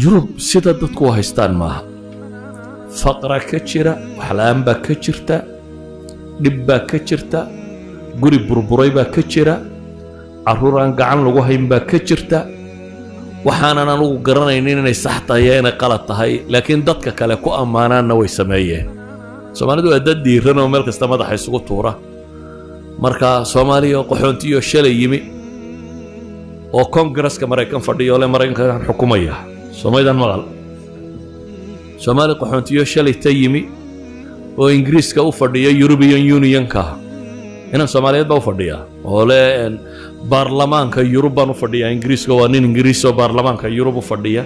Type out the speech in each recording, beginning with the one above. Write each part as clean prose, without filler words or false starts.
yurub sida dadku u haystaan maaha faqra ka jira waxlaan baa ka jirta dhib baa ka jirta guri burburay baa ka jira caruur aan gacan lagu hayn baa ka jirta waxaanan anugu garanaynin inay sax tahay inay qalad tahay laakiin dadka kale ku ammaanaanna way sameeyeen Soomaalidu waa dad diiran oo meel kasta madaxa isugu tuura marka Soomaaliya qaxoontiyo shalay yimi oo Congress-ka Mareykan fadhiyo le Mareykanka xukuumaya Soomaalidan maqal Soomaali qaxoontiyo shalay tayimi oo Ingiriiska u fadhiyo European Union-ka inaan Soomaaliyeed baa u fadhiya oo le baarlamaanka Yurubban u fadhiya Ingiriiska waa nin Ingiriis oo baarlamaanka Yurub u fadhiya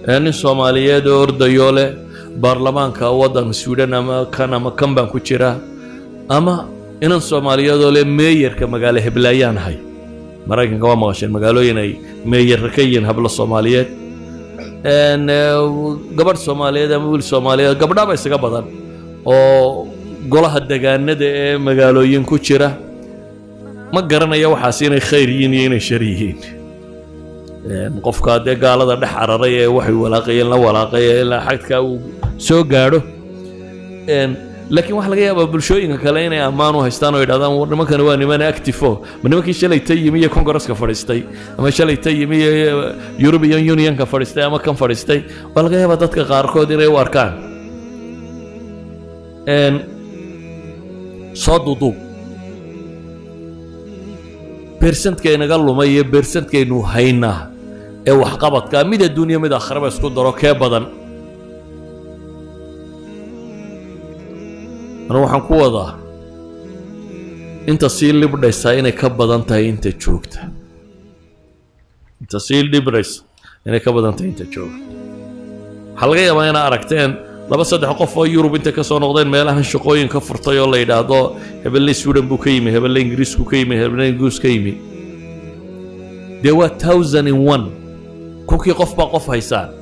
nin Soomaaliyeed oo ordayo le baarlamaanka waddan Sweden ama kan baan ku jira ama inaan Soomaaliyeed oo le meeyarka magaalo Heblaayaan hay Mareykanka waa maqasheen magaalooyin ay meeyar ka yihiin habla Soomaaliyeed gabadh Soomaaliyeed ama wiil Soomaaliyeed gabdhaha isaga badan oo golaha deegaanada ee magaalooyin ku jira ma garanayo waxaas inay khayr yihiin iyo inay shar yihiin qofka de gaalada dhex cararay ee waxay walaaqayeen la walaaqay ilaa xadka uu soo gaadho laakiin waxa laga yaabaa bulshooyinka kale inay ammaan u haystaan oo yiraahdaan war nimankan waa niman active ma nimankii shalay tayimi iyo Congress-ka fadhiistay ama shalay tayimi iyo European Union-ka fadhiistay ama kan fadhiistay waa laga yaabaa dadka qaarkood inay u arkaan soo duuduub percentka inaga lumay iyo percentkaynu haynaa ee waxqabadka mid adduunyo mid aakhiraba isku daro kee badan أنا waxaan ku wadaa inta sii libdhaysa inay ka badan tahay inta joogta inta sii libdhaysa inay ka badan tahay inta joogta waxa laga yaabaa inaad aragteen laba saddex qof oo Yurub inta ka soo noqdeen meelahan shaqooyin ka furtay oo la yiraahdo hebel Sweden buu ka yimi hebel Ingiriis ku ka yimi hebel Ingiriis ka yimi they were 1001 kunkii qof baa qof haysaan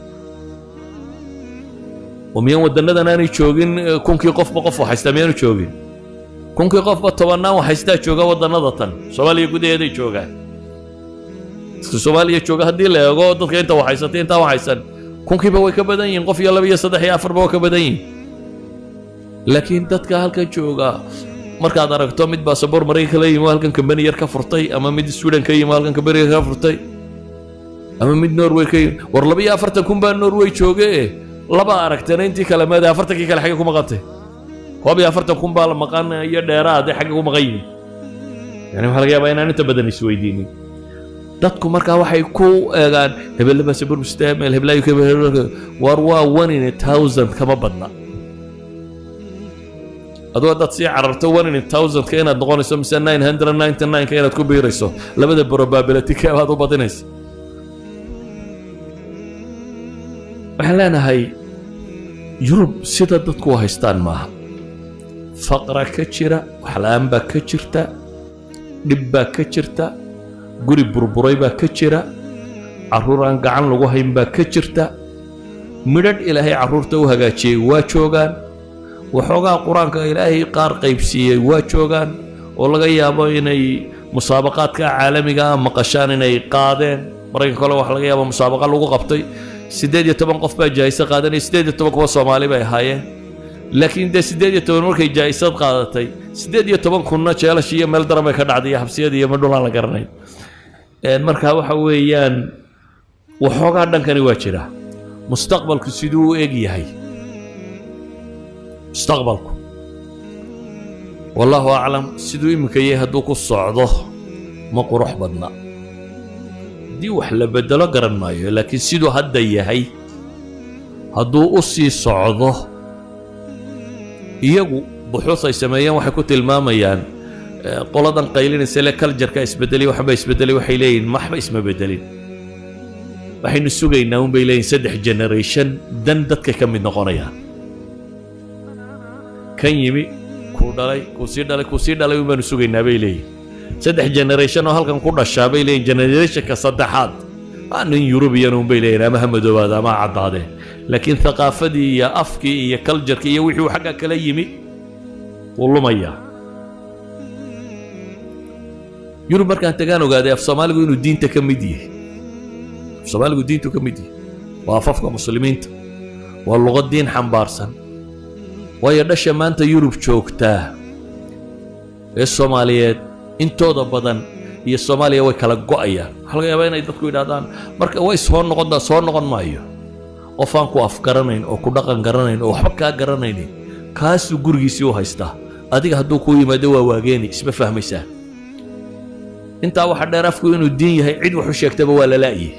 وميان ودننا ناني جوجين كونكي قف بقف وحيستا ميانو جوجين كونكي قف بطبنا وحيستا جوجا ودنا ضتن سوالي قدي هذي جوجا سوالي جوجا هدي له يقول ضد كأنت وحيستين أنت وحيسن كونكي بوي كبدين قف يلا بيا صدح يا أفر بوي كبدين لكن ضد كهالك جوجا مركز درجته مد باسبور مريك لي مالكن كمبني يركب فرطي أما مد السودان كي مالكن كبري يركب فرطي أما مد نرويج كي ورلا بيا أفرتكم بان نرويج جوجا laba aragteen intii kala maada afartankii kala xaga ku maqantay hoobi afartan baa la maqan iyo dheeraad xaga ku maqayni yani waxa laga yaabaa inaan inta badan isweydiinin dadku marka waxay ku eegaan hebel baa sabir mustaamil heblayo ka war waa 1 in 1000 kama badna adoo dad si cararto 1 in 1000 ka inaad noqonayso mise 999 ka inaad ku biirayso labada probability ka aad u badinayso waxaan Yurub sida dadku u haystaan maaha faqra ka jira waxlaan baa ka jirta dhib baa ka jirta guri burburay baa ka jira caruur aan gacan lagu hayn baa ka jirta midhadh Ilaahay caruurta u hagaajiyay waa joogaan waxoogaa quraanka Ilaahay qaar qaybsiiyay waa joogaan oo laga yaabo inay musaabaqaadka caalamiga ah maqashaan inay qaadeen Mareykanka kale wax laga yaabo musaabaqa lagu qabtay 18 qof baa jaayisa qaadanay 18 kuwa Soomaali bay ahaayeen laakiin 18 markay jaayisad qaadatay 18 kunna jeelashiyo meel daran bay ka dhacday xabsiyada iyo madhulaan la garanay marka waxa weeyaan waxoogaa dhankani waa jira mustaqbalku siduu u eg yahay mustaqbalku wallahu a'lam siduu imika yahay hadduu ku socdo ma qurux badna دي وحلا بدلا قرن مايو لكن سيدو هدا يهي هدو أصي صعده يجو بحوث يسميان وحكوت الماميان قلدا قايلين سلا كالجر كاس بدلي وحبا يسبدلي وحيلين ما حبا اسمه بدلين وحين السوق يناوم بيلين سدح جنريشن دن دتك كم من نقريا كان يمي كوسير دالي وما السوق ينابيلين saddex generation oo halkan ku dhashaabay leen generation ka saddexaad aan European oo beelay ama Maxamedowaad ama cadaade laakiin thaqaafadii iyo afkii iyo culture iyo wixii xagga kala yimi wallumaya Yurub markaan tagaan ogaaday af Soomaaligu inuu diinta ka mid yahay Soomaaligu diintu ka mid yahay وافافك مسلمين واللغة الدين حنبارسن ويدش ما أنت يوروب شوكتاه الصوماليات انتو بدن هي الصومالية وكلا قوية حلقة يبين يدكوا إلى marka way soo noqon maayo qofaan ku afgaranayn oo ku dhaqan garanayn oo waxba ka garanayn kaas gurigiisii u haysta adiga hadduu ku yimaado waa waageeni isma fahmaysaa inta waxa dheer afku inuu diin yahay cid wax u sheegtaba waa la laayay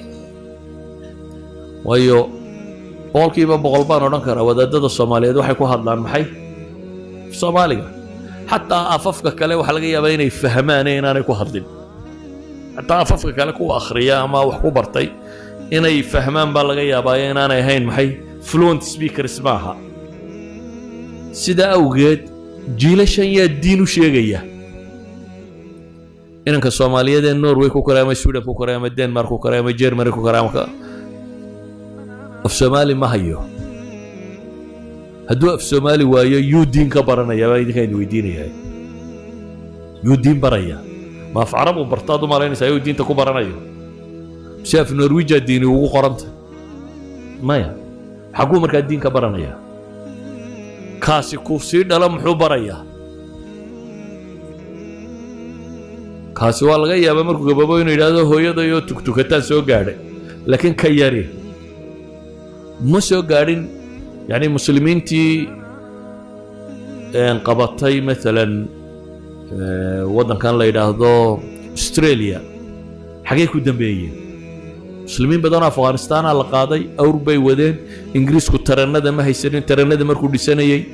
waayo boqolkiiba boqol baan odhan karaa wadaadada Soomaaliyeed waxay ku hadlaan maxay Soomaaliga xataa afafka kale waxa laga yaabaa inay fahmaan inaanay ku hadlin xataa afafka kale ku akhriya ama wax ku bartay inay fahmaan baa laga yaabaa inaanay ahayn maxay fluent speakers maaha sida awgeed jiilashan yaa diin u sheegaya inanka Soomaaliyeed ee Norway ku koray ama Sweden ku koray ama Denmark ku koray ama Germany ku koray ama af Soomaali ma hayo hadduu af Soomaali waayo yuu diin ka baranaya baa idinka weydiinaya yuu diin baraya ما في عرب وبرتادو ما لين سايو دين تكو برانايو شاف نرويجا ديني وقو قرنت مايا حقو مركا الدين كبرانايا كاسي كوفسي دالا محو برايا كاسي والغايا بمركو قبابوينو إلادو هو يدو يو تكتوكتان سو قاري لكن كياري مو سو قارين يعني مسلمين تي انقبطي مثلا ودن كان لا يراهدو استراليا حقيقة كدنبيين مسلمين بدون أفغانستان على قاضي أوروبي ودين إنجليز كترنده ما هيسرين ترنده مركو ديسانية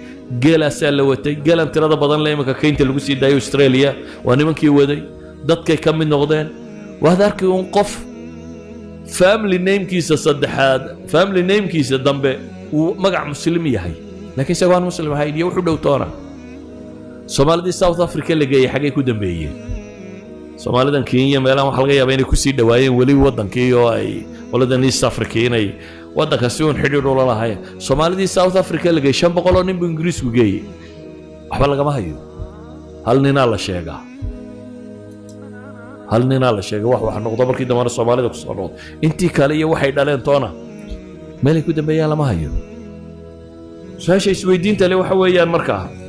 جيل أسألوتي جيل انتراض بدن لا يمكن كين تلقسي دايو استراليا وأنا من كي ودي ضد كي كم من نقدين وهذاك ينقف فاملي نيم كيس صدحاد فاملي نيم كيس دنبي ومقع مسلمية هاي لكن سواء مسلم هاي يوحو دوتورا Soomaalida South Africa lagay xagay ku dambeeyeen Soomaalidan Kenya meelaha waxa laga yaabaa inay ku sii dhawaayeen wali wadankii oo ay waladan East Africa inay wadanka si uun xiriir u lahaayeen Soomaalida South Africa lagay 500 oo nin Ingiriis ku geeyay waxba laga ma hayo hal nin la sheega wax noqdo markii damar Soomaalida ku soo noqdo intii kale iyo waxay dhaleen toona meel ku dambeeyaan lama hayo saashay isweydiinta le waxa weeyaan markaa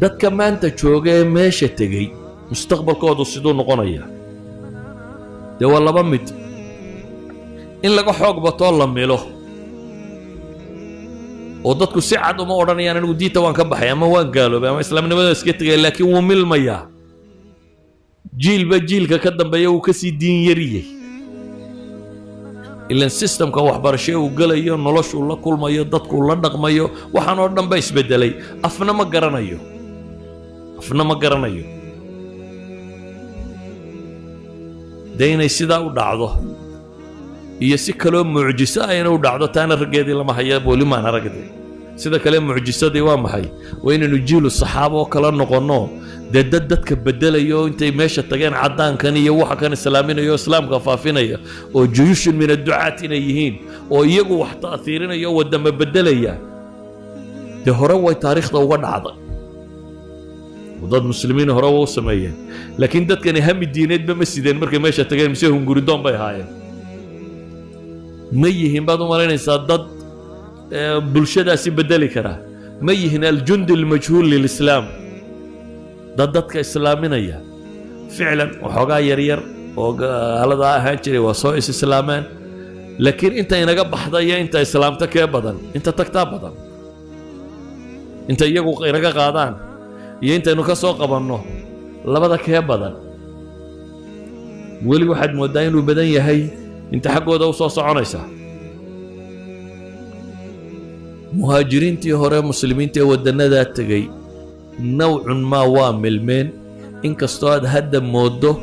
dadka maanta jooga ee meesha tagay mustaqbalkoodu sidoo noqonaya waa laba mid in laga xoog bato la milo oo dadku si cad uma oranayaan anigu diinta waan ka baxay ama waan gaaloobay ama islaamnimada iska tagay laakiin wuu milmaya jiilba jiilka ka dambeeya uu ka sii diin yariyay ilan systemka waxbarasho uu galayo noloshu la kulmayo dadku la dhaqmayo waxaan oo dhan ba isbedelay afna ma garanayo daynay sidaa u dhacdo iyo si kaloo mucjiso ayna u dhacdo taana rageedii lama haya wali ma aragday sida kale mucjisadii waa maxay waa inaynu jiilu saxaabo kala noqono dadka bedelayo intay meesha tageen cadaankan iyo waxa kan islaaminayo islaamka faafinaya oo juyush min ad-du'aat inay yihiin oo iyagu wax taasiirinayo wadama bedelaya hore way taariikhda uga dhacday وداد مسلمين هروا وسميين لكن دad كان هم الدينات بمسيدين markay meesha tageen mise hunguridoon bay haayeen ma yihiin baad u maleynaysaa dad bulshadaasi bedeli kara ma yihiin aljund almajhuul lilislam dadka islaaminaya ficlan waxoogaa yaryar oo gaalada ahaan jiray waa soo islaamaan laakiin inta inaga baxday inta islaamta ka badan inta tagtaa badan inta iyagu inaga qaadaan iyo intaynu ka soo qabanno labada ka badan weli waxaad moodaa inuu badan yahay inta xaqooda u soo soconaysa muhaajiriintii hore muslimiinta ee wadanada tagay nawcun ma waa milmeen inkastoo aad hadda moodo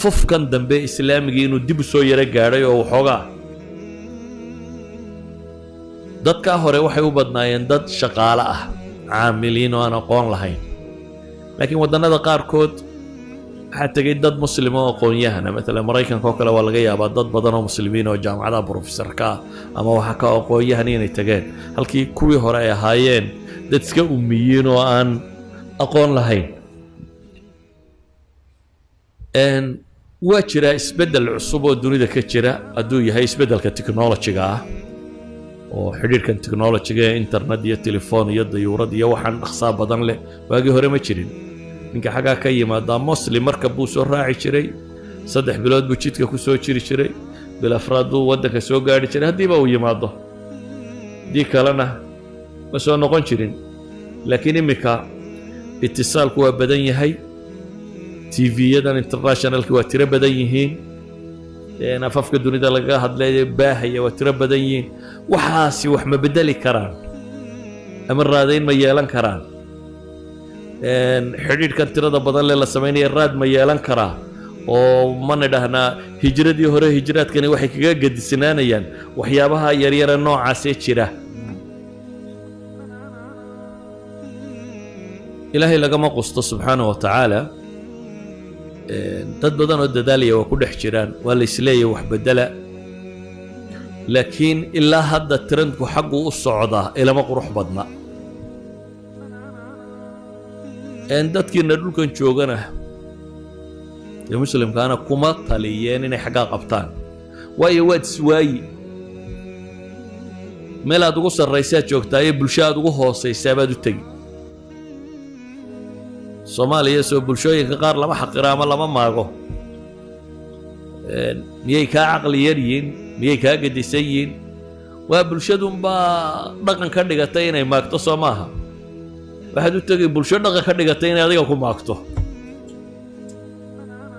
fufkan dambe islaamiga inuu dib u soo yara gaaray oo waxoogaa dadka hore waxay u badnaayeen dad shaqaale ah caamiliin oo aan aqoon lahayn laakiin wadanada qaarkood waxaa tagay dad muslim oo aqoon-yahana مثلا maraykanka oo kale waa laga yaabaa dad badan oo muslimiin oo jaamacadaha professorka ama waxa ka aqoon-yahan inay tageen halkii kuwii hore ay ahaayeen dad iska ummiyiin oo aan aqoon lahayn واجرا اسبدل عصب ودنيا كجرا ادو يهي اسبدل كتكنولوجيا oo xiriirkan technology-ga internet iyo telephone iyo dayuurad iyo waxaan dhaqsaa badan leh waagi hore ma jirin ninka xaga ka yimaada muslim marka buu soo raaci jiray 3 bilood buu jidka ku soo jiri jiray bil afraad uu wadanka soo gaari jiray hadii ba uu yimaado di kalena ma soo noqon jirin laakiin imika itisaalku waa badan yahay TV-yadan international-ka waa tiro badan yihiin afafka dunida laga hadlay baahaya waa tiro badan yihiin waxaasi wax ma bedeli karaan ama raadayn ma yeelan karaan xiriirkan tirada badan la sameeyay raad ma yeelan karaa oo ma nidhahnaa hijradii hore hijraadkani waxay kaga gadisnaanayaan waxyaabaha yaryar ee noocaas ee jira ilaahay lagama qusto subxaanahu wa tacaala dad badan oo dadaalaya waa ku dhex jiraan waa la isleeyahay wax bedela laakiin ilaa hadda trendku xaggu u socda ilama qurux badna dadkiina dhulkan joogana ee muslimkaana kuma taliyeen inay xagga qabtaan waayo waad iswaayi meel aad ugu sarraysaa joogtaa iyo bulsho aad ugu hoosaysaa baad u tegi Soomaaliya soo bulshooyinka qaar lama xaqira ama lama maago miyay ka aqli yaryiin miyay ka gadisayiin waa bulshadun baa dhaqan ka dhigatay inay maagto Soomaha waxaad u tagay bulsho dhaqan ka dhigatay inay adiga ku maagto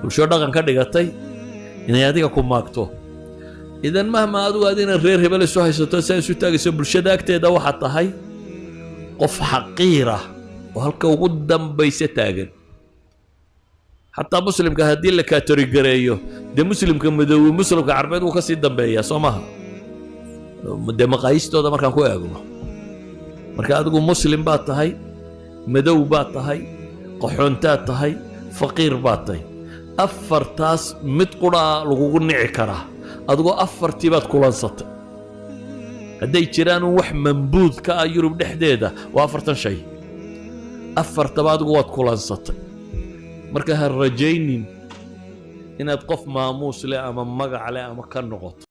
bulsho dhaqan ka dhigatay inay adiga ku maagto idan mahma aad adina reer hebel soo haysato say isu taagayso bulshada agteeda waxa tahay qof xaqiira halka ugu dambaysa taagan hatta muslimka hadii la ka tirigareeyo de muslimka madow muslimka carbeed uu ka sii dambeeyaa Soomaha de maqaayistooda markaan ku eegno marka adigu muslim baa tahay madow baa tahay qaxoonta tahay faqiir baa tahay afartaas mid qura lagu nici karaa adigu afartii baad kulansatay haday jiraan wax mambuud ka Yurub dhexdeeda waa afartan shay afartabaad ugu kulansatay marka ha rajaynin inaad qof maamuus leh ama magac leh ama ka noqoto